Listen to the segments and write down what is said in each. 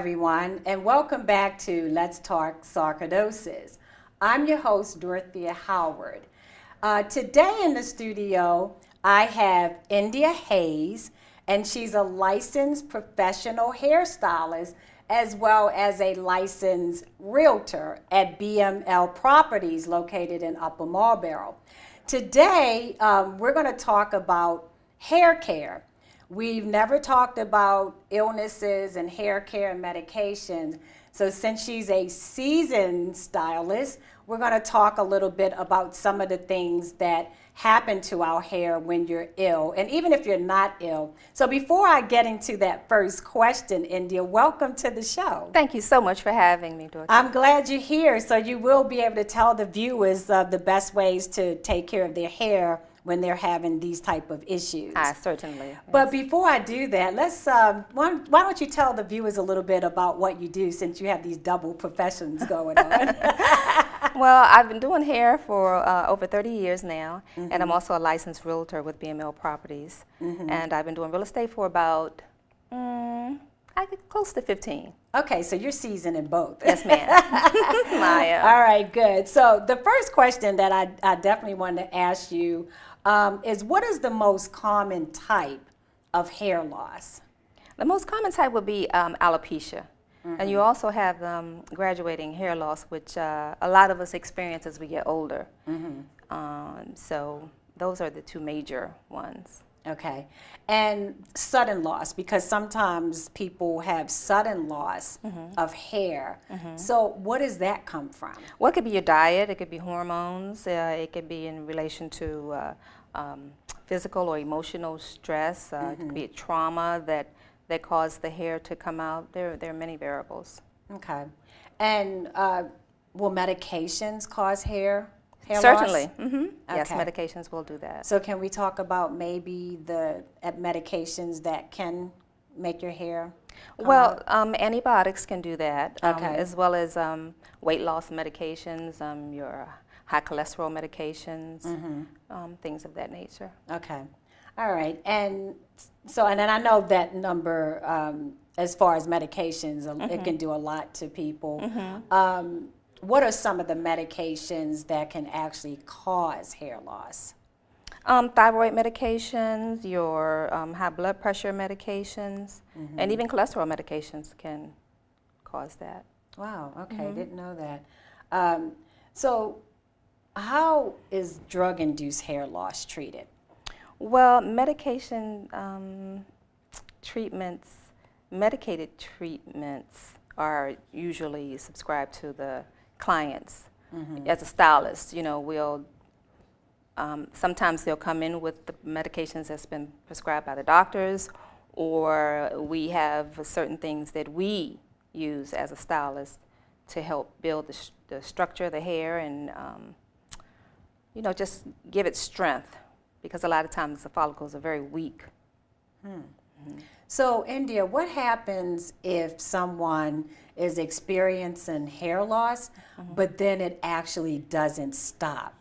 everyone, and welcome back to Let's Talk Sarcoidosis. I'm your host, Dorothea Howard. Today in the studio, I have India Hayes, and she's a licensed professional hairstylist as well as a licensed realtor at BML Properties located in Upper Marlboro. Today, we're going to talk about hair care. We've never talked about illnesses and hair care and medications. So since she's a seasoned stylist, we're going to talk a little bit about some of the things that happen to our hair when you're ill, and even if you're not ill. So before I get into that first question, India, welcome to the show. Thank you so much for having me, Dorothy. I'm glad you're here, so you will be able to tell the viewers the best ways to take care of their hair when they're having these type of issues. Certainly. But before I do that, let's why don't you tell the viewers a little bit about what you do, since you have these double professions going on. Well, I've been doing hair for over 30 years now, and I'm also a licensed realtor with BML Properties. And I've been doing real estate for about close to 15. Okay, so you're seasoned in both. Yes, ma'am. All right, good. So the first question that I definitely want to ask you is, what is the most common type of hair loss? The most common type would be alopecia. And you also have graduating hair loss, which a lot of us experience as we get older. So those are the two major ones. Okay. And sudden loss, because sometimes people have sudden loss of hair. So what does that come from? Well, it could be your diet, it could be hormones, it could be in relation to physical or emotional stress, it could be a trauma that cause the hair to come out. There are many variables. Okay. And will medications cause hair Certainly. loss? Yes, Okay. medications will do that. So can we talk about maybe the medications that can make your hair come Well, out? antibiotics can do that, Okay. as well as weight loss medications, your high cholesterol medications, things of that nature. Okay. All right. And so, and then I know that number, as far as medications, it can do a lot to people. What are some of the medications that can actually cause hair loss? Thyroid medications, your high blood pressure medications, and even cholesterol medications can cause that. Wow. Okay. Didn't know that. So how is drug-induced hair loss treated? Well, medication treatments, medicated treatments are usually subscribed to the clients. As a stylist, you know, we'll sometimes they'll come in with the medications that's been prescribed by the doctors, or we have certain things that we use as a stylist to help build the structure of the hair and you know, just give it strength, because a lot of times the follicles are very weak. So, India, what happens if someone is experiencing hair loss, but then it actually doesn't stop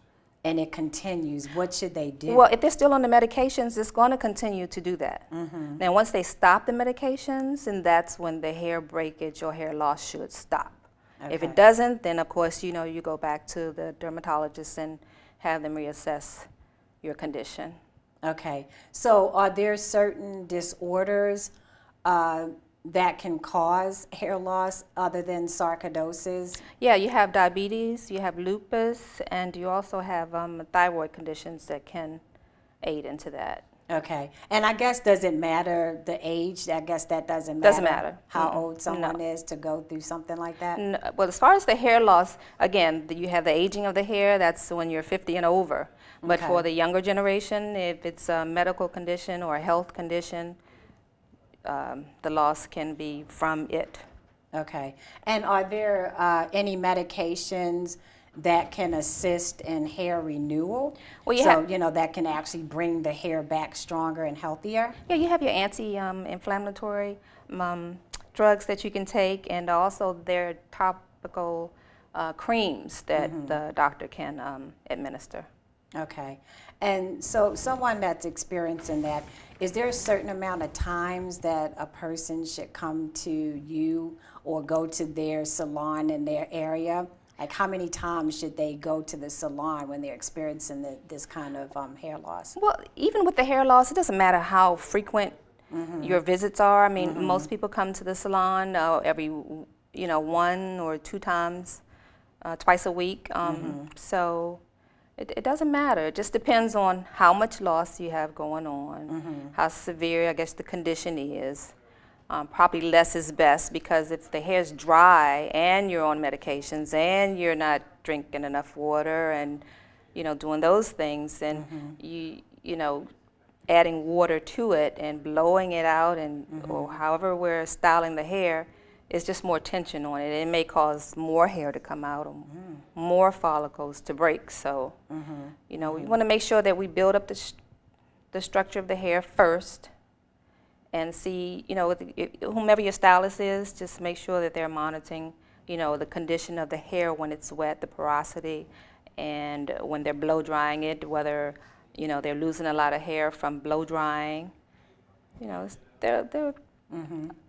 and it continues? What should they do? Well, if they're still on the medications, it's going to continue to do that. Now, once they stop the medications, and that's when the hair breakage or hair loss should stop. If Okay. it doesn't, then of course, you know, you go back to the dermatologist and have them reassess your condition. Okay. So are there certain disorders that can cause hair loss other than sarcoidosis? Yeah, you have diabetes, you have lupus, and you also have thyroid conditions that can aid into that. Okay. And I guess, does it matter the age? I guess that doesn't matter. Doesn't matter. How old someone is to go through something like that? Well, as far as the hair loss, again, you have the aging of the hair, that's when you're 50 and over. But Okay. for the younger generation, if it's a medical condition or a health condition, the loss can be from it. Okay. And are there any medications that can assist in hair renewal? Well, you so, have- you know, that can actually bring the hair back stronger and healthier? Yeah, you have your anti-inflammatory drugs that you can take, and also there are topical creams that the doctor can administer. Okay. And so someone that's experiencing that, is there a certain amount of times that a person should come to you or go to their salon in their area? Like how many times should they go to the salon when they're experiencing this kind of hair loss? Well, even with the hair loss, it doesn't matter how frequent your visits are. I mean, most people come to the salon every, 1 or 2 times, twice a week. So it doesn't matter. It just depends on how much loss you have going on, how severe, I guess, the condition is. Probably less is best, because if the hair's dry and you're on medications and you're not drinking enough water and, doing those things, then adding water to it and blowing it out and or however we're styling the hair is just more tension on it. It may cause more hair to come out or more follicles to break. So, we want to make sure that we build up the structure of the hair first, and see, whomever your stylist is, just make sure that they're monitoring, the condition of the hair when it's wet, the porosity, and when they're blow drying it, whether, they're losing a lot of hair from blow drying. It's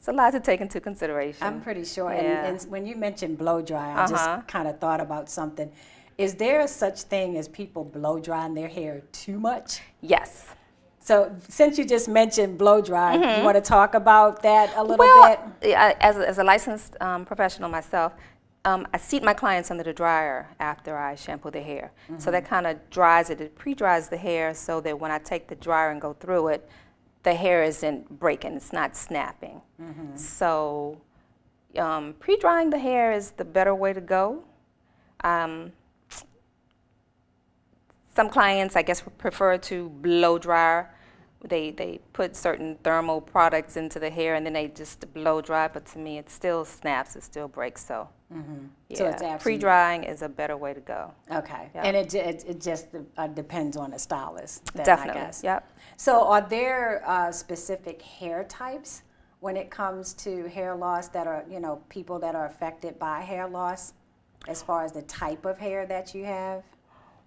a lot to take into consideration. I'm pretty sure. Yeah. And when you mentioned blow dry, I just kind of thought about something. Is there a such thing as people blow drying their hair too much? Yes. So since you just mentioned blow dry, you want to talk about that a little bit? Yeah, as a licensed professional myself, I seat my clients under the dryer after I shampoo their hair. So that kind of dries it. It pre-dries the hair so that when I take the dryer and go through it, the hair isn't breaking, it's not snapping. So pre-drying the hair is the better way to go. Some clients, I guess, prefer to blow dry. They put certain thermal products into the hair and then they just blow dry, but to me it still snaps, it still breaks. So So it's pre-drying is a better way to go. Okay. Yeah. And it just depends on the stylist then, Definitely. I guess. Yep. So are there specific hair types when it comes to hair loss that are, people that are affected by hair loss, as far as the type of hair that you have?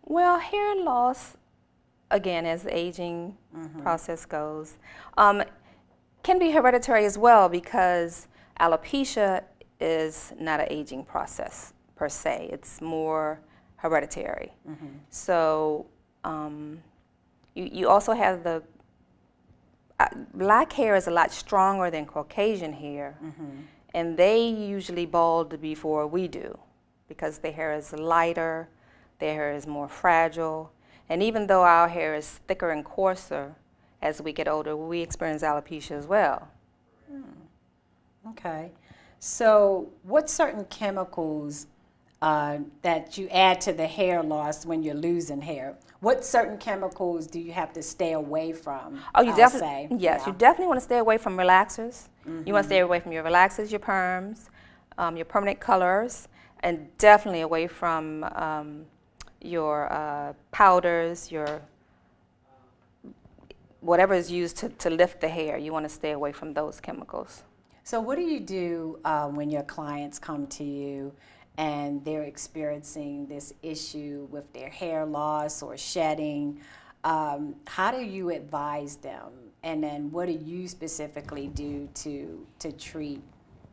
Well, hair loss, again, as the aging process goes, can be hereditary as well, because alopecia is not an aging process per se. It's more hereditary. So you also have the black hair is a lot stronger than Caucasian hair, and they usually bald before we do, because their hair is lighter, their hair is more fragile. And even though our hair is thicker and coarser as we get older, we experience alopecia as well. Okay. So what certain chemicals that you add to the hair loss when you're losing hair, what certain chemicals do you have to stay away from? Oh, you definitely, yes, you definitely want to stay away from relaxers. You want to stay away from your relaxers, your perms, your permanent colors, and definitely away from your powders, your whatever is used to lift the hair. You want to stay away from those chemicals. So what do you do when your clients come to you and they're experiencing this issue with their hair loss or shedding? How do you advise them? And then what do you specifically do to treat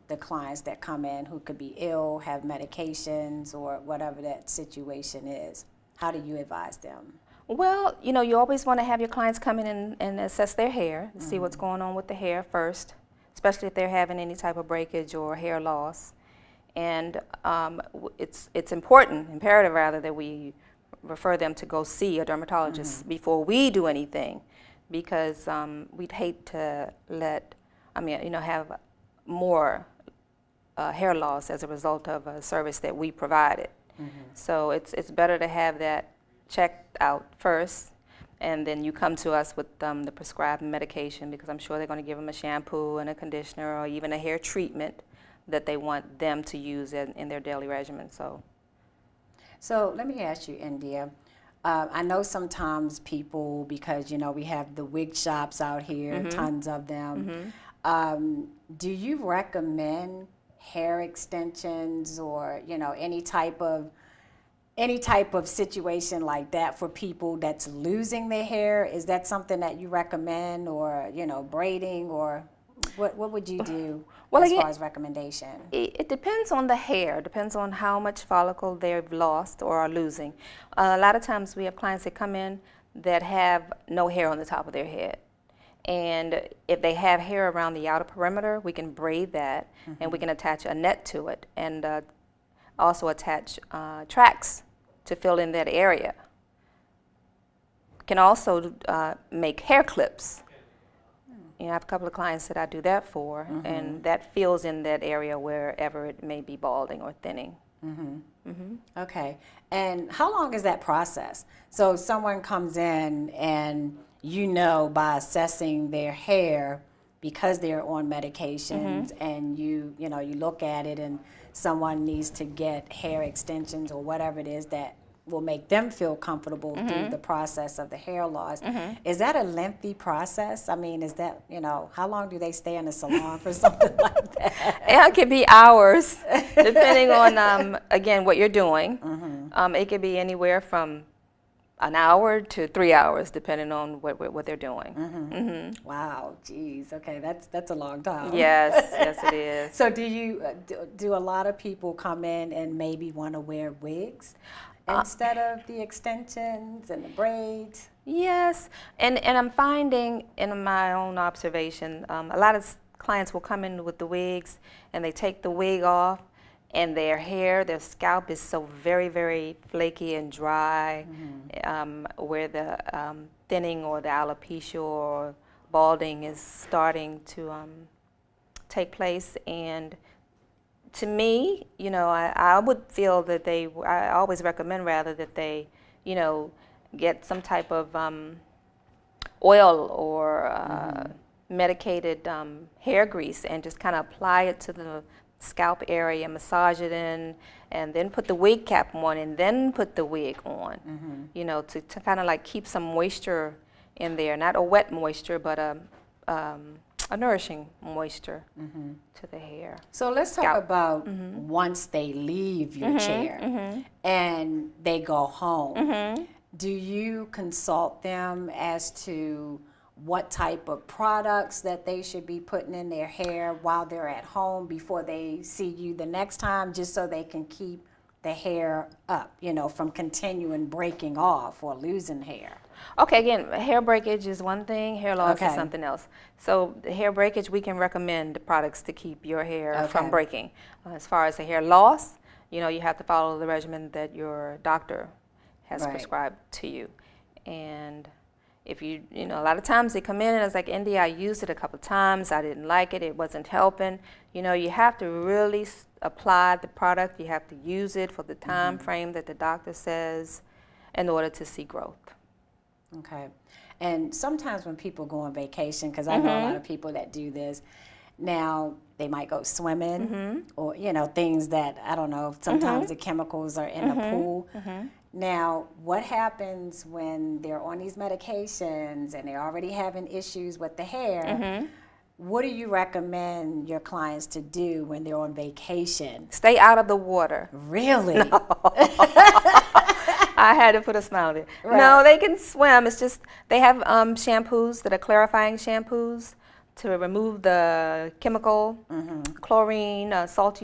the clients that come in who could be ill, have medications, or whatever that situation is? How do you advise them? Well, you always want to have your clients come in and assess their hair, see what's going on with the hair first, especially if they're having any type of breakage or hair loss. And it's imperative rather, that we refer them to go see a dermatologist before we do anything, because we'd hate to have more hair loss as a result of a service that we provided. So it's better to have that checked out first, and then you come to us with the prescribed medication, because I'm sure they're going to give them a shampoo and a conditioner or even a hair treatment that they want them to use in their daily regimen. So let me ask you, India. I know sometimes people, because we have the wig shops out here, tons of them. Do you recommend hair extensions or any type of any type of situation like that for people that's losing their hair, is that something that you recommend, or braiding, or what would you do Well, as again, far as recommendation? it depends on the hair. It depends on how much follicle they've lost or are losing. A lot of times we have clients that come in that have no hair on the top of their head. And if they have hair around the outer perimeter, we can braid that, and we can attach a net to it, and also attach tracks to fill in that area. Can also make hair clips. I have a couple of clients that I do that for, and that fills in that area wherever it may be balding or thinning. Okay. And how long is that process? So someone comes in and by assessing their hair, because they're on medications, and you look at it, and someone needs to get hair extensions or whatever it is that will make them feel comfortable through the process of the hair loss. Is that a lengthy process? I mean, is that, how long do they stay in the salon for something like that? It could be hours, depending on, again, what you're doing. It could be anywhere from an hour to 3 hours, depending on what they're doing. Wow, geez, okay, that's a long time. Yes, yes it is. So do a lot of people come in and maybe want to wear wigs instead of the extensions and the braids? Yes, and I'm finding in my own observation, a lot of clients will come in with the wigs, and they take the wig off, and their scalp is so very, very flaky and dry, where the thinning or the alopecia or balding is starting to take place. And to me, I would feel that I always recommend rather that they, get some type of oil or medicated hair grease, and just kind of apply it to the scalp area, massage it in, and then put the wig cap on, and then put the wig on, to kind of like keep some moisture in there, not a wet moisture, but a nourishing moisture to the hair. So let's talk about once they leave your chair and they go home. Do you consult them as to what type of products that they should be putting in their hair while they're at home before they see you the next time, just so they can keep the hair up, from continuing breaking off or losing hair? Okay, again, hair breakage is one thing, hair loss is something else. So the hair breakage, we can recommend the products to keep your hair from breaking. As far as the hair loss, you have to follow the regimen that your doctor has prescribed to you. And if a lot of times they come in and it's like, India, I used it a couple of times, I didn't like it, it wasn't helping. You have to really apply the product, you have to use it for the time frame that the doctor says in order to see growth. Okay. And sometimes when people go on vacation, because I know a lot of people that do this, now they might go swimming or, things that, I don't know, sometimes the chemicals are in the pool. Now, what happens when they're on these medications and they're already having issues with the hair? What do you recommend your clients to do when they're on vacation? Stay out of the water. Really? No. I had to put a smile there. Right. No, they can swim. It's just they have shampoos that are clarifying shampoos to remove the chemical. Chlorine, salt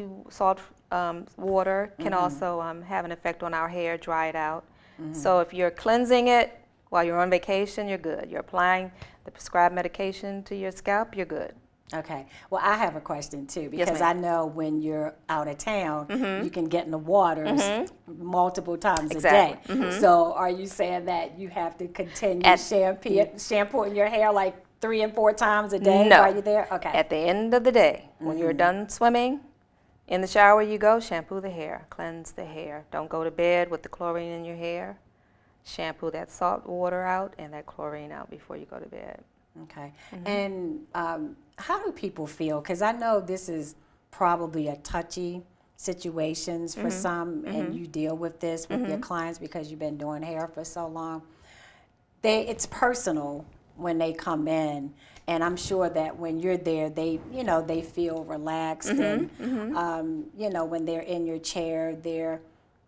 water can also have an effect on our hair, dry it out. So if you're cleansing it while you're on vacation, you're good. You're applying the prescribed medication to your scalp, you're good. Okay. Well, I have a question too, because Yes, I know when you're out of town, you can get in the waters multiple times a day. So are you saying that you have to continue shampooing your hair like 3 and 4 times a day while you're there? Okay. At the end of the day, when you're done swimming, in the shower you go, shampoo the hair, cleanse the hair. Don't go to bed with the chlorine in your hair. Shampoo that salt water out and that chlorine out before you go to bed. Okay. And how do people feel? Because I know this is probably a touchy situations for some, and you deal with this with your clients because you've been doing hair for so long. It's personal when they come in, and I'm sure that when you're there, they feel relaxed, and when they're in your chair, they're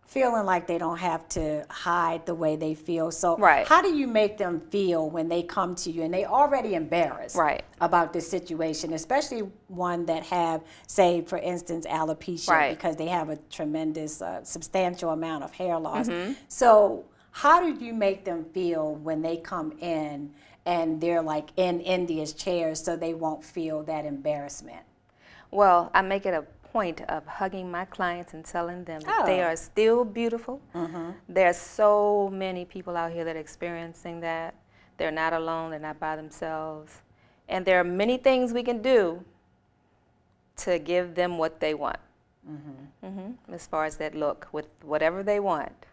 feeling like they don't have to hide the way they feel. So Right. how do you make them feel when they come to you and they already embarrassed Right. about this situation, especially one that have, say, for instance, alopecia, Right. because they have a tremendous, substantial amount of hair loss. Mm-hmm. So how do you make them feel when they come in and they're like in India's chairs so they won't feel that embarrassment? Well, I make it a point of hugging my clients and telling them that they Oh. are still beautiful. Mm-hmm. There are so many people out here that are experiencing that. They're not alone, they're not by themselves. And there are many things we can do to give them what they want. As far as that look, with whatever they want.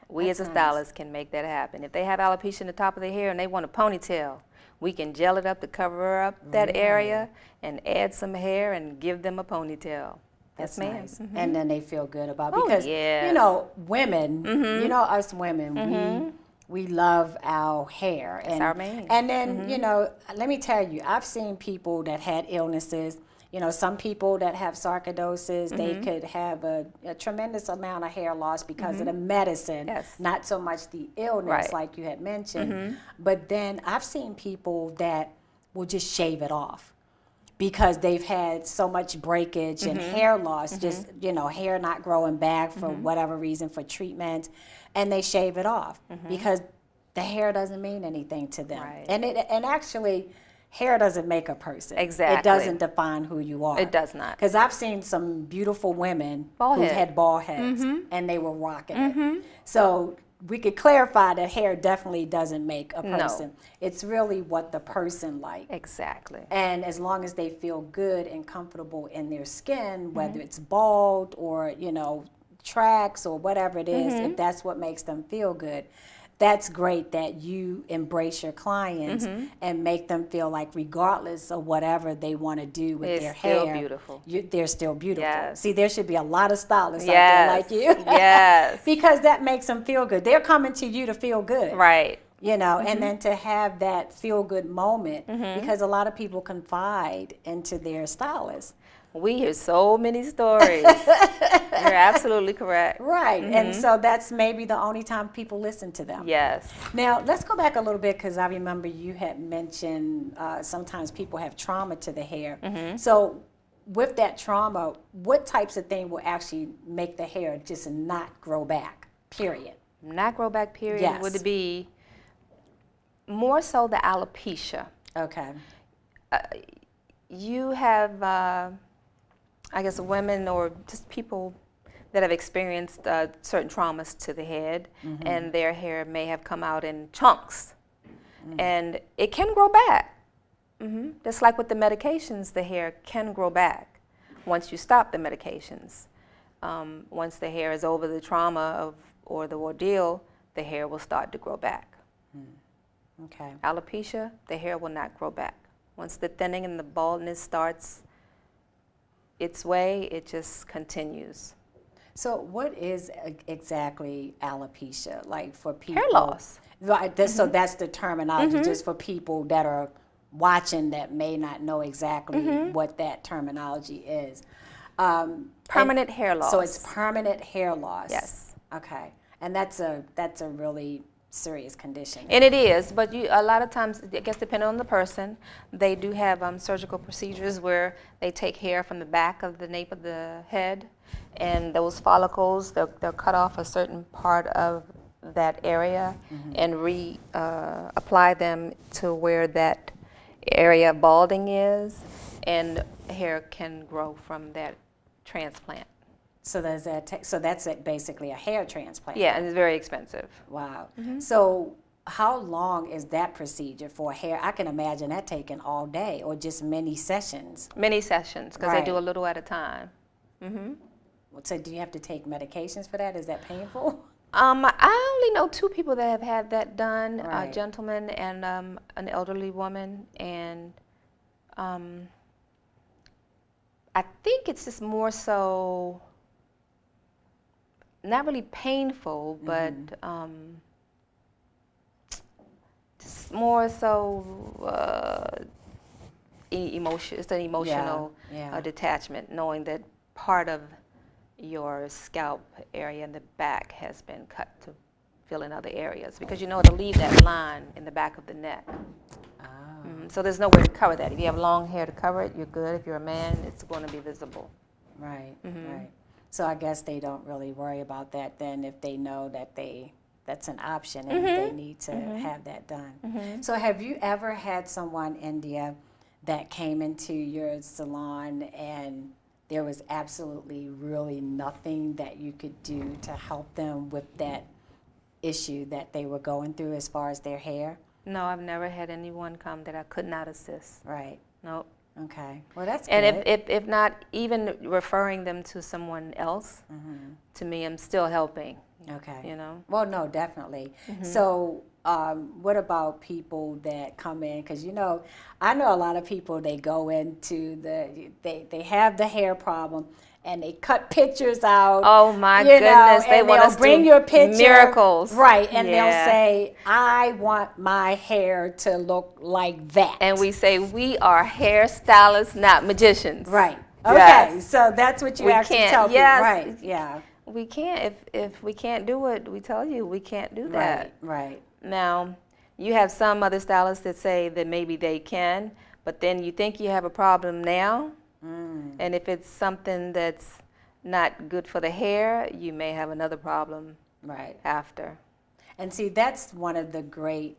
We That's as a nice. stylist can make that happen. If they have alopecia in the top of their hair and they want a ponytail, we can gel it up to cover up that Really? area and add some hair and give them a ponytail. That's Yes, ma'am. nice. And then they feel good about Oh, because yes. you know, women, you know, us women, we love our hair. It's our main. And then, you know, let me tell you, I've seen people that had illnesses. You know, some people that have sarcoidosis, they could have a tremendous amount of hair loss because of the medicine, Yes. not so much the illness Right. like you had mentioned. But then I've seen people that will just shave it off because they've had so much breakage and hair loss, just, you know, hair not growing back for whatever reason, for treatment, and they shave it off because the hair doesn't mean anything to them. Right. And actually, hair doesn't make a person. Exactly. It doesn't define who you are. It does not. Because I've seen some beautiful women Bald who head. had bald heads and they were rocking it. So we could clarify that hair definitely doesn't make a No. person. It's really what the person likes. Exactly. And as long as they feel good and comfortable in their skin, whether it's bald or, you know, tracks or whatever it is, if that's what makes them feel good, that's great that you embrace your clients and make them feel like regardless of whatever they want to do with It's their still hair, beautiful. they're still beautiful. Yes. See, there should be a lot of stylists out Yes. there like you. Yes. Because that makes them feel good. They're coming to you to feel good. Right. You know, and then to have that feel good moment, because a lot of people confide into their stylist. We hear so many stories. You're absolutely correct. Right. And so that's maybe the only time people listen to them. Yes. Now, let's go back a little bit because I remember you had mentioned sometimes people have trauma to the hair. So with that trauma, what types of things will actually make the hair just not grow back, period? Not grow back period Yes. would be more so the alopecia. Okay. You have, I guess, women or just people that have experienced certain traumas to the head, and their hair may have come out in chunks, and it can grow back. Just like with the medications, the hair can grow back once you stop the medications. Once the hair is over the trauma or the ordeal, the hair will start to grow back. Okay. Alopecia, the hair will not grow back. Once the thinning and the baldness starts its way, it just continues. So what is exactly alopecia? Like for people? Hair loss. Right. So that's the terminology, just for people that are watching that may not know exactly what that terminology is. Permanent hair loss. So it's permanent hair loss. Yes. Okay. And that's a really serious condition. And it is, but a lot of times, I guess depending on the person, they do have surgical procedures where they take hair from the back of the nape of the head, and those follicles, they'll cut off a certain part of that area and apply them to where that area of balding is, and hair can grow from that transplant. So does that so that's basically a hair transplant. Yeah, and it's very expensive. Wow. So how long is that procedure for hair? I can imagine that taking all day or just many sessions. Many sessions, because they do a Right. little at a time. So do you have to take medications for that? Is that painful? I only know 2 people that have had that done, a Right. gentleman and an elderly woman, and I think it's just more so, not really painful, but just more so emotion. It's an emotional Yeah. detachment, knowing that part of your scalp area in the back has been cut to fill in other areas, because it'll leave that line in the back of the neck. Oh. So there's no way to cover that. If you have long hair to cover it, you're good. If you're a man, it's going to be visible. Right, right. So I guess they don't really worry about that then if they know that that's an option and they need to have that done. So have you ever had someone, India, that came into your salon and there was absolutely really nothing that you could do to help them with that issue that they were going through as far as their hair? No, I've never had anyone come that I could not assist. Right. Nope. Okay. Well, that's good. And if not, even referring them to someone else, to me, I'm still helping. Okay. Well, no, definitely. So what about people that come in? Because, I know a lot of people, they go into they have the hair problem and they cut pictures out. Oh, my goodness. They want us to bring your picture. Miracles. Right. And they'll say, I want my hair to look like that. And we say, we are hairstylists, not magicians. Right. Okay. Yes. So that's what you actually tell people. Yes. Right. Yeah. We can't. If we can't do it, we tell you we can't do that. Right. Now, you have some other stylists that say that maybe they can, but then you think you have a problem now, and if it's something that's not good for the hair, you may have another problem after. And see, that's one of the great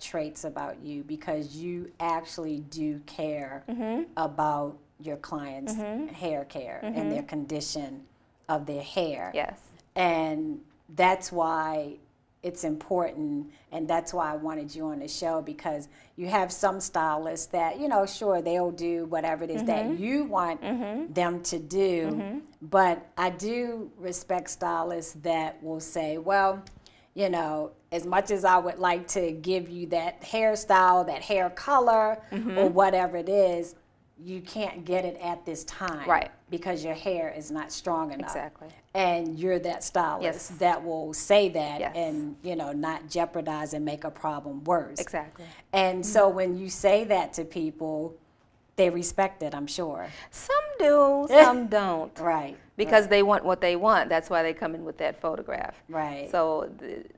traits about you, because you actually do care about your clients' hair care and their condition of their hair. Yes. And that's why it's important, and that's why I wanted you on the show, because you have some stylists that, sure, they'll do whatever it is that you want them to do, but I do respect stylists that will say, well, as much as I would like to give you that hairstyle, that hair color, or whatever it is, you can't get it at this time. Right. Because your hair is not strong enough. Exactly. And you're that stylist that will say that and, not jeopardize and make a problem worse. Exactly. And so when you say that to people, they respect it, I'm sure. Some do, some don't. Right. Because they want what they want. That's why they come in with that photograph. Right. So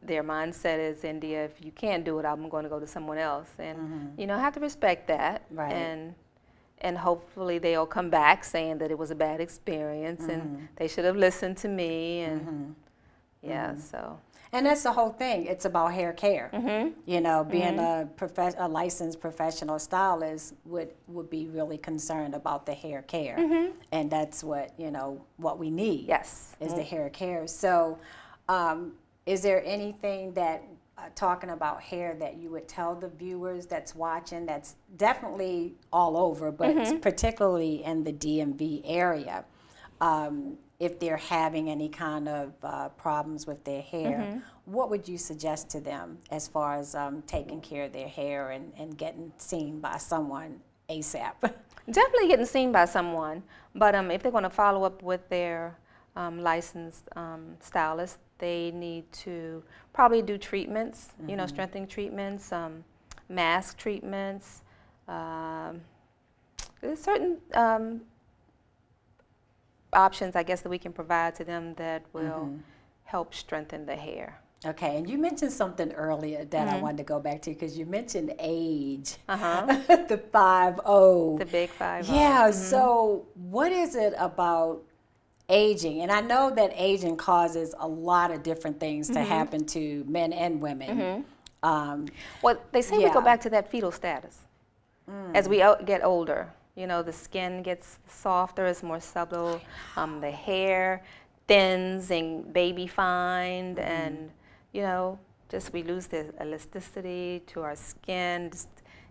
their mindset is, India, if you can't do it, I'm going to go to someone else. And, I have to respect that. Right. And hopefully they'll come back saying that it was a bad experience and they should have listened to me. And so. And that's the whole thing. It's about hair care. Being a licensed professional stylist would be really concerned about the hair care. And that's what, what we need. Yes. Is the hair care. So is there anything that, talking about hair, that you would tell the viewers that's watching, that's definitely all over, but particularly in the DMV area, if they're having any kind of problems with their hair, what would you suggest to them as far as taking care of their hair and getting seen by someone ASAP? Definitely getting seen by someone, but if they're going to follow up with their licensed stylist, they need to probably do treatments, strengthening treatments, mask treatments. There's certain options, I guess, that we can provide to them that will help strengthen the hair. Okay, and you mentioned something earlier that I wanted to go back to, because you mentioned age, the 5-0. The big 5-0. Yeah, so what is it about aging? And I know that aging causes a lot of different things to happen to men and women. Well, they say we go back to that fetal status as we get older. The skin gets softer, it's more supple, the hair thins and baby fine, and just we lose the elasticity to our skin. Just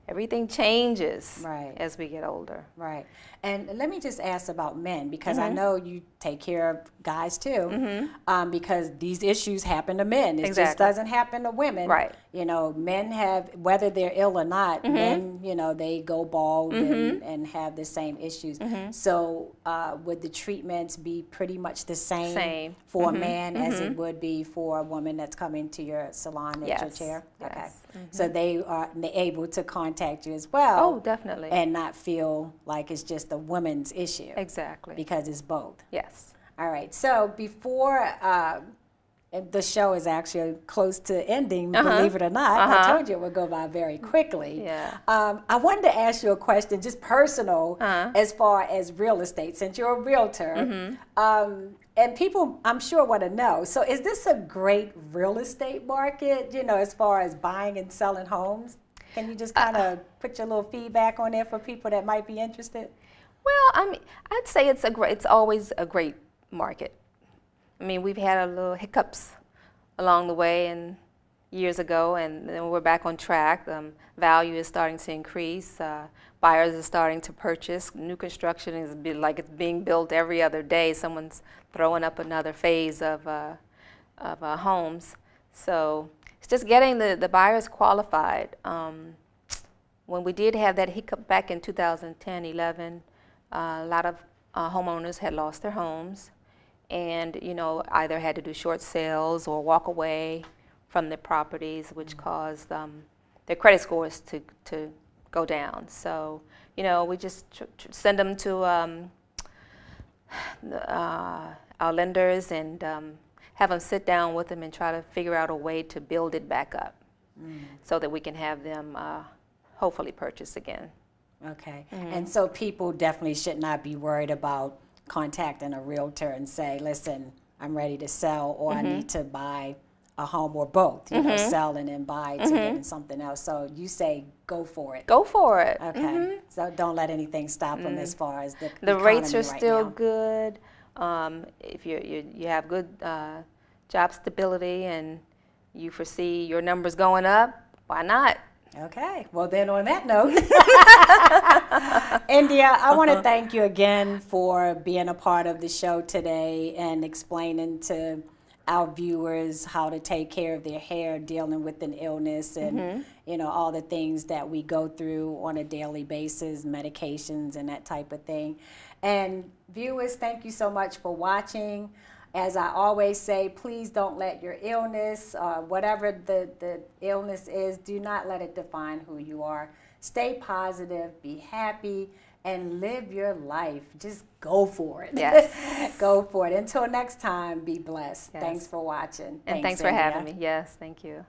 everything changes as we get older. Right. And let me just ask about men, because I know you take care of guys too, because these issues happen to men. It just doesn't happen to women. Right. Men have, whether they're ill or not, men, they go bald and have the same issues. So would the treatments be pretty much the same for a man as it would be for a woman that's coming to your salon at your chair? Yes. Okay. So they are able to contact you as well. Oh, definitely. And not feel like it's just a woman's issue. Exactly. Because it's both. Yes. All right. So before the show is actually close to ending, believe it or not. I told you it would go by very quickly. Yeah. I wanted to ask you a question, just personal, as far as real estate, since you're a realtor. And people, I'm sure, want to know. So is this a great real estate market, you know, as far as buying and selling homes? Can you just kind of put your little feedback on there for people that might be interested? Well, I mean, I'd say it's always a great market. I mean, we've had a little hiccups along the way and years ago, and then we're back on track. Value is starting to increase. Buyers are starting to purchase. New construction is like it's being built every other day. Someone's throwing up another phase of homes. So it's just getting the buyers qualified. When we did have that hiccup back in 2010, 11, a lot of homeowners had lost their homes, and you know, either had to do short sales or walk away from their properties, which caused their credit scores to go down. So you know, we just send them to our lenders and have them sit down with them and try to figure out a way to build it back up, so that we can have them hopefully purchase again. Okay. And so people definitely should not be worried about contacting a realtor and say, listen, I'm ready to sell, or I need to buy a home, or both, you know, sell and then buy to get in something else. So you say go for it. Go for it. Okay. So don't let anything stop them as far as the rates are right still now. good. If you have good job stability and you foresee your numbers going up, why not? Okay. Well, then on that note, India, I want to thank you again for being a part of the show today and explaining to our viewers how to take care of their hair, dealing with an illness, and you know, all the things that we go through on a daily basis, medications and that type of thing. And viewers, thank you so much for watching. As I always say, please don't let your illness, whatever the illness is, do not let it define who you are. Stay positive, be happy, and live your life. Just go for it. Yes. Go for it. Until next time, be blessed. Yes. Thanks for watching. And thanks for having me. Yes, thank you.